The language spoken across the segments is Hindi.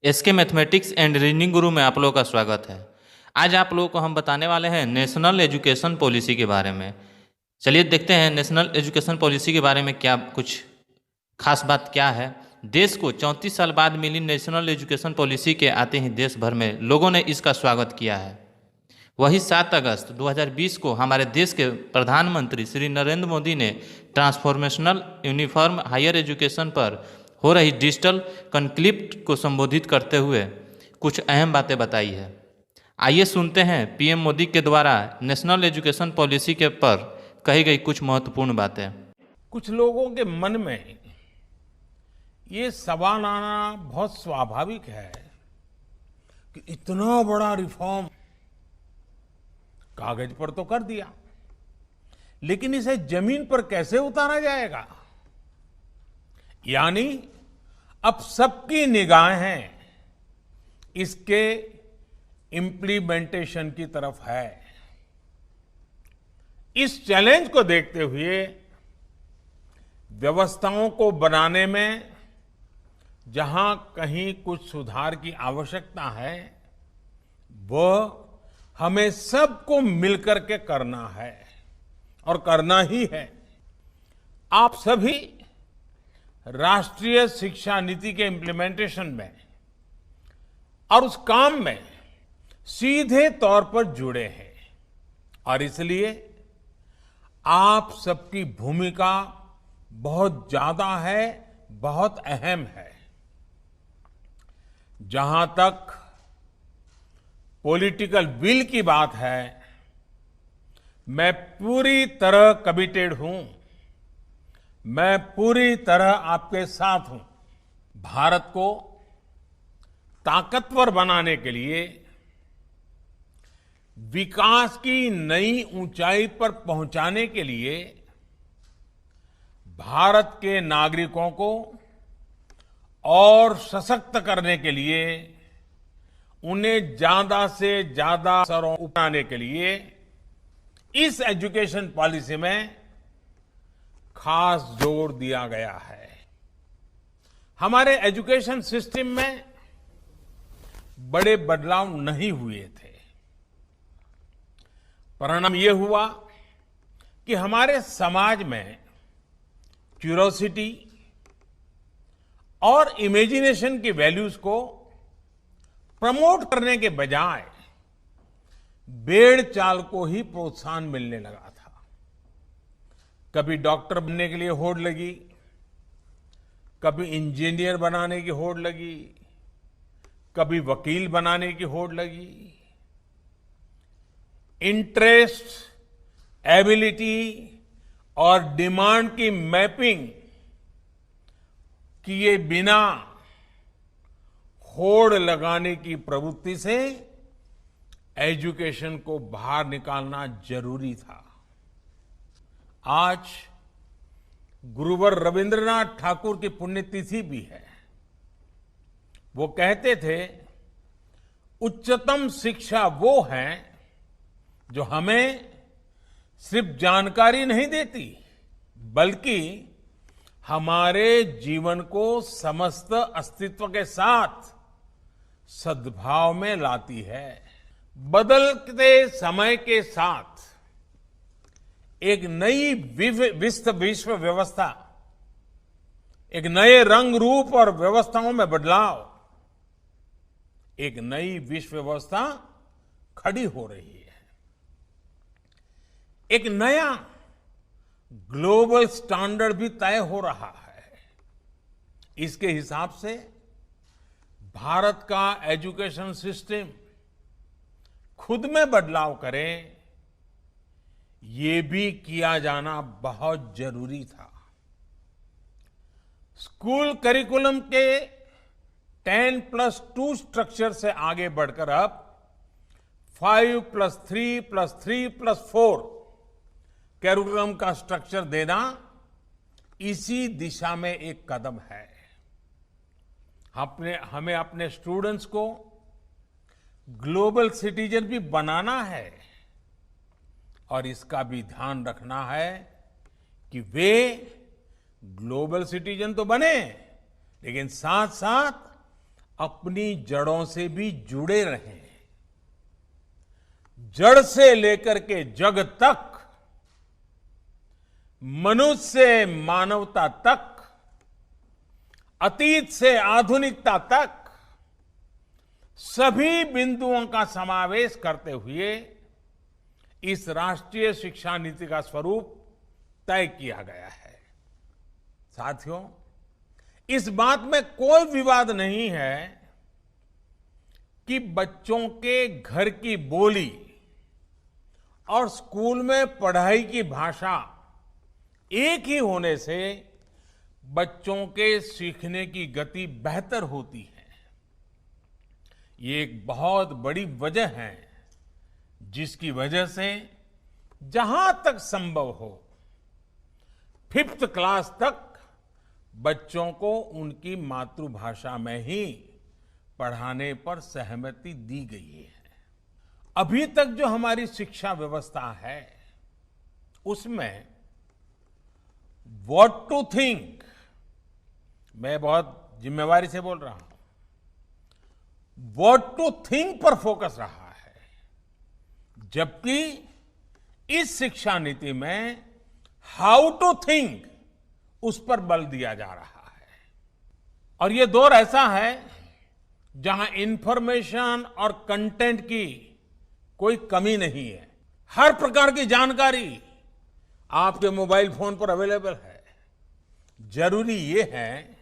एसके मैथमेटिक्स एंड रीजनिंग गुरु में आप लोगों का स्वागत है। आज आप लोगों को हम बताने वाले हैं नेशनल एजुकेशन पॉलिसी के बारे में। चलिए देखते हैं नेशनल एजुकेशन पॉलिसी के बारे में क्या कुछ खास बात क्या है। देश को 34 साल बाद मिली नेशनल एजुकेशन पॉलिसी के आते ही देश भर में लोगों ने इसका स्वागत किया है। वही 7 अगस्त 2020 को हमारे देश के प्रधानमंत्री श्री नरेंद्र मोदी ने ट्रांसफॉर्मेशनल यूनिफॉर्म हायर एजुकेशन पर हो रही डिजिटल कॉन्क्लेव को संबोधित करते हुए कुछ अहम बातें बताई है। आइए सुनते हैं पीएम मोदी के द्वारा नेशनल एजुकेशन पॉलिसी के पर कही गई कुछ महत्वपूर्ण बातें। कुछ लोगों के मन में ये सवाल आना बहुत स्वाभाविक है कि इतना बड़ा रिफॉर्म कागज पर तो कर दिया, लेकिन इसे जमीन पर कैसे उतारा जाएगा। यानी अब सबकी निगाहें इसके इम्प्लीमेंटेशन की तरफ है। इस चैलेंज को देखते हुए व्यवस्थाओं को बनाने में जहां कहीं कुछ सुधार की आवश्यकता है, वह हमें सबको मिलकर के करना है और करना ही है। आप सभी राष्ट्रीय शिक्षा नीति के इम्प्लीमेंटेशन में और उस काम में सीधे तौर पर जुड़े हैं और इसलिए आप सबकी भूमिका बहुत ज्यादा है, बहुत अहम है। जहां तक पॉलिटिकल विल की बात है, मैं पूरी तरह कमिटेड हूं, मैं पूरी तरह आपके साथ हूं। भारत को ताकतवर बनाने के लिए, विकास की नई ऊंचाई पर पहुंचाने के लिए भारत के नागरिकों को और सशक्त करने के लिए, उन्हें ज्यादा से ज्यादा अवसरों उठाने के लिए इस एजुकेशन पॉलिसी में खास जोर दिया गया है। हमारे एजुकेशन सिस्टम में बड़े बदलाव नहीं हुए थे। परिणाम यह हुआ कि हमारे समाज में क्यूरोसिटी और इमेजिनेशन की वैल्यूज को प्रमोट करने के बजाय भेड़ चाल को ही प्रोत्साहन मिलने लगा था। कभी डॉक्टर बनने के लिए होड़ लगी, कभी इंजीनियर बनाने की होड़ लगी, कभी वकील बनाने की होड़ लगी। इंटरेस्ट, एबिलिटी और डिमांड की मैपिंग किए बिना होड़ लगाने की प्रवृत्ति से एजुकेशन को बाहर निकालना जरूरी था। आज गुरुवर रविंद्रनाथ ठाकुर की पुण्यतिथि भी है। वो कहते थे, उच्चतम शिक्षा वो है जो हमें सिर्फ जानकारी नहीं देती, बल्कि हमारे जीवन को समस्त अस्तित्व के साथ सद्भाव में लाती है। बदलते समय के साथ एक नई विश्व व्यवस्था, एक नए रंग रूप और व्यवस्थाओं में बदलाव, एक नई विश्व व्यवस्था खड़ी हो रही है। एक नया ग्लोबल स्टैंडर्ड भी तय हो रहा है। इसके हिसाब से भारत का एजुकेशन सिस्टम खुद में बदलाव करे, ये भी किया जाना बहुत जरूरी था। स्कूल करिकुलम के 10+2 स्ट्रक्चर से आगे बढ़कर अब 5+3+3+4 करिकुलम का स्ट्रक्चर देना इसी दिशा में एक कदम है। हमें अपने स्टूडेंट्स को ग्लोबल सिटीजन भी बनाना है और इसका भी ध्यान रखना है कि वे ग्लोबल सिटीजन तो बने, लेकिन साथ साथ अपनी जड़ों से भी जुड़े रहें। जड़ से लेकर के जग तक, मनुष्य से मानवता तक, अतीत से आधुनिकता तक सभी बिंदुओं का समावेश करते हुए इस राष्ट्रीय शिक्षा नीति का स्वरूप तय किया गया है। साथियों, इस बात में कोई विवाद नहीं है कि बच्चों के घर की बोली और स्कूल में पढ़ाई की भाषा एक ही होने से बच्चों के सीखने की गति बेहतर होती है। ये एक बहुत बड़ी वजह है जिसकी वजह से जहां तक संभव हो 5th क्लास तक बच्चों को उनकी मातृभाषा में ही पढ़ाने पर सहमति दी गई है। अभी तक जो हमारी शिक्षा व्यवस्था है उसमें व्हाट टू थिंक, मैं बहुत जिम्मेवारी से बोल रहा हूं, व्हाट टू थिंक पर फोकस रहा है, जबकि इस शिक्षा नीति में हाउ टू थिंक उस पर बल दिया जा रहा है। और ये दौर ऐसा है जहां इंफॉर्मेशन और कंटेंट की कोई कमी नहीं है। हर प्रकार की जानकारी आपके मोबाइल फोन पर अवेलेबल है। जरूरी ये है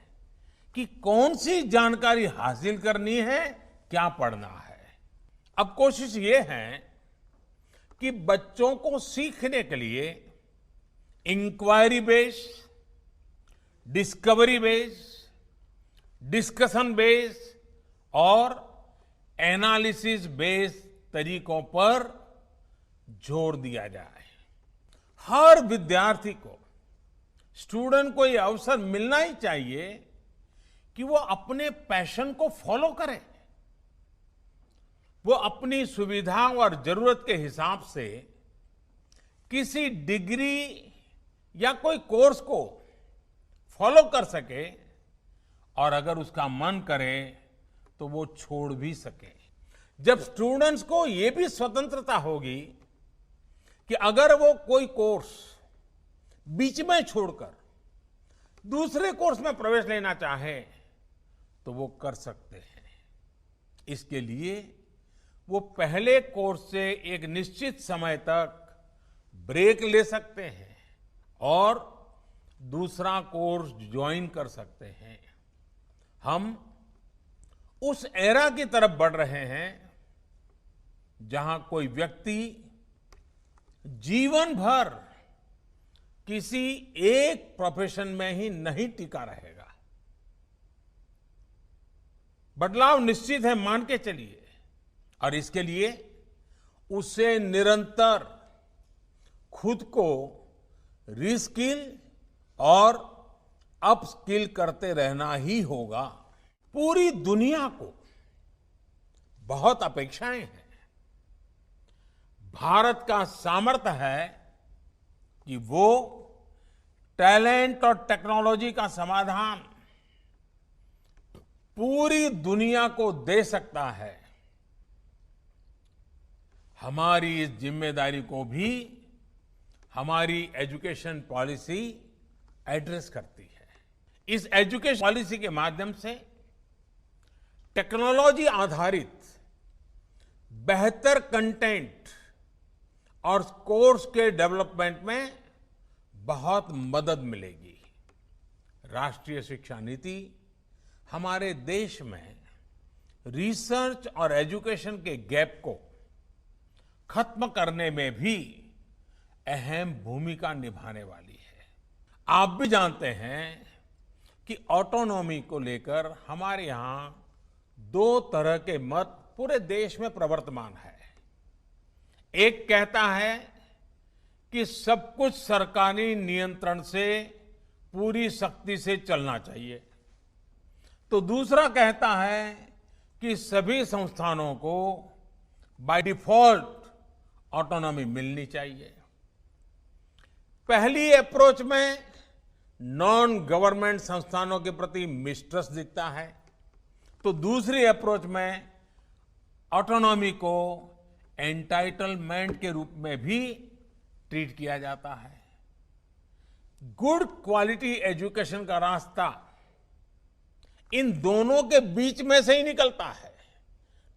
कि कौन सी जानकारी हासिल करनी है, क्या पढ़ना है। अब कोशिश ये है कि बच्चों को सीखने के लिए inquiry based, discovery based, discussion based और एनालिसिस बेस्ड तरीकों पर जोर दिया जाए। हर विद्यार्थी को, स्टूडेंट को यह अवसर मिलना ही चाहिए कि वो अपने पैशन को फॉलो करे। वो अपनी सुविधा और जरूरत के हिसाब से किसी डिग्री या कोई कोर्स को फॉलो कर सके और अगर उसका मन करे तो वो छोड़ भी सके। जब स्टूडेंट्स को ये भी स्वतंत्रता होगी कि अगर वो कोई कोर्स बीच में छोड़कर दूसरे कोर्स में प्रवेश लेना चाहे तो वो कर सकते हैं। इसके लिए वो पहले कोर्स से एक निश्चित समय तक ब्रेक ले सकते हैं और दूसरा कोर्स ज्वाइन कर सकते हैं। हम उस एरा की तरफ बढ़ रहे हैं जहां कोई व्यक्ति जीवन भर किसी एक प्रोफेशन में ही नहीं टिका रहेगा। बदलाव निश्चित है, मान के चलिए, और इसके लिए उसे निरंतर खुद को रीस्किल और अपस्किल करते रहना ही होगा। पूरी दुनिया को बहुत अपेक्षाएं हैं। भारत का सामर्थ्य है कि वो टैलेंट और टेक्नोलॉजी का समाधान पूरी दुनिया को दे सकता है। हमारी इस जिम्मेदारी को भी हमारी एजुकेशन पॉलिसी एड्रेस करती है। इस एजुकेशन पॉलिसी के माध्यम से टेक्नोलॉजी आधारित बेहतर कंटेंट और कोर्स के डेवलपमेंट में बहुत मदद मिलेगी। राष्ट्रीय शिक्षा नीति हमारे देश में रिसर्च और एजुकेशन के गैप को खत्म करने में भी अहम भूमिका निभाने वाली है। आप भी जानते हैं कि ऑटोनॉमी को लेकर हमारे यहां दो तरह के मत पूरे देश में प्रवर्तमान है। एक कहता है कि सब कुछ सरकारी नियंत्रण से पूरी सख्ती से चलना चाहिए, तो दूसरा कहता है कि सभी संस्थानों को बाय डिफॉल्ट ऑटोनॉमी मिलनी चाहिए। पहली अप्रोच में नॉन गवर्नमेंट संस्थानों के प्रति मिसट्रस्ट दिखता है, तो दूसरी अप्रोच में ऑटोनॉमी को एंटाइटलमेंट के रूप में भी ट्रीट किया जाता है। गुड क्वालिटी एजुकेशन का रास्ता इन दोनों के बीच में से ही निकलता है,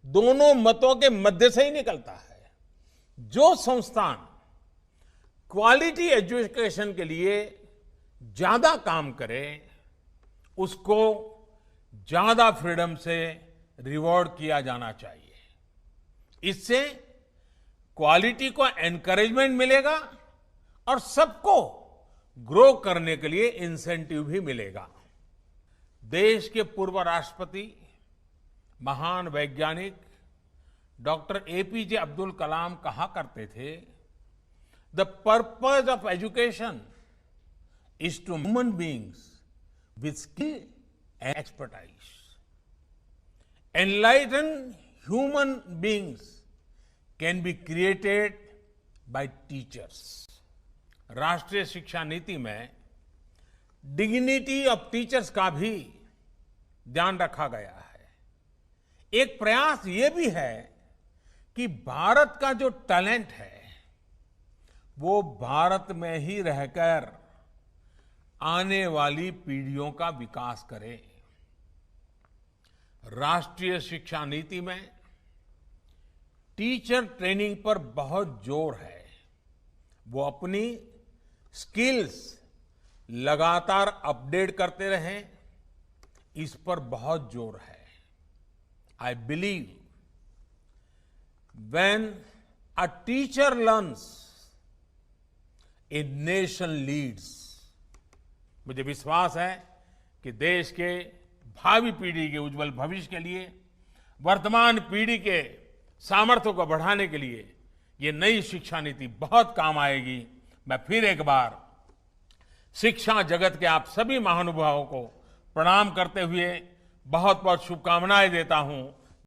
दोनों मतों के मध्य से ही निकलता है। जो संस्थान क्वालिटी एजुकेशन के लिए ज्यादा काम करे उसको ज्यादा फ्रीडम से रिवॉर्ड किया जाना चाहिए। इससे क्वालिटी को एनकरेजमेंट मिलेगा और सबको ग्रो करने के लिए इंसेंटिव भी मिलेगा। देश के पूर्व राष्ट्रपति महान वैज्ञानिक डॉक्टर एपीजे अब्दुल कलाम कहा करते थे, the purpose of education is to human beings with skill and expertise. Enlighten human beings can be created by teachers. राष्ट्रीय शिक्षा नीति में डिग्निटी ऑफ टीचर्स का भी ध्यान रखा गया है। एक प्रयास ये भी है कि भारत का जो टैलेंट है वो भारत में ही रहकर आने वाली पीढ़ियों का विकास करे। राष्ट्रीय शिक्षा नीति में टीचर ट्रेनिंग पर बहुत जोर है। वो अपनी स्किल्स लगातार अपडेट करते रहें, इस पर बहुत जोर है। I believe when a teacher learns a nation leads. मुझे विश्वास है कि देश के भावी पीढ़ी के उज्जवल भविष्य के लिए, वर्तमान पीढ़ी के सामर्थ्य को बढ़ाने के लिए ये नई शिक्षा नीति बहुत काम आएगी। मैं फिर एक बार शिक्षा जगत के आप सभी महानुभावों को प्रणाम करते हुए बहुत बहुत शुभकामनाएं देता हूं।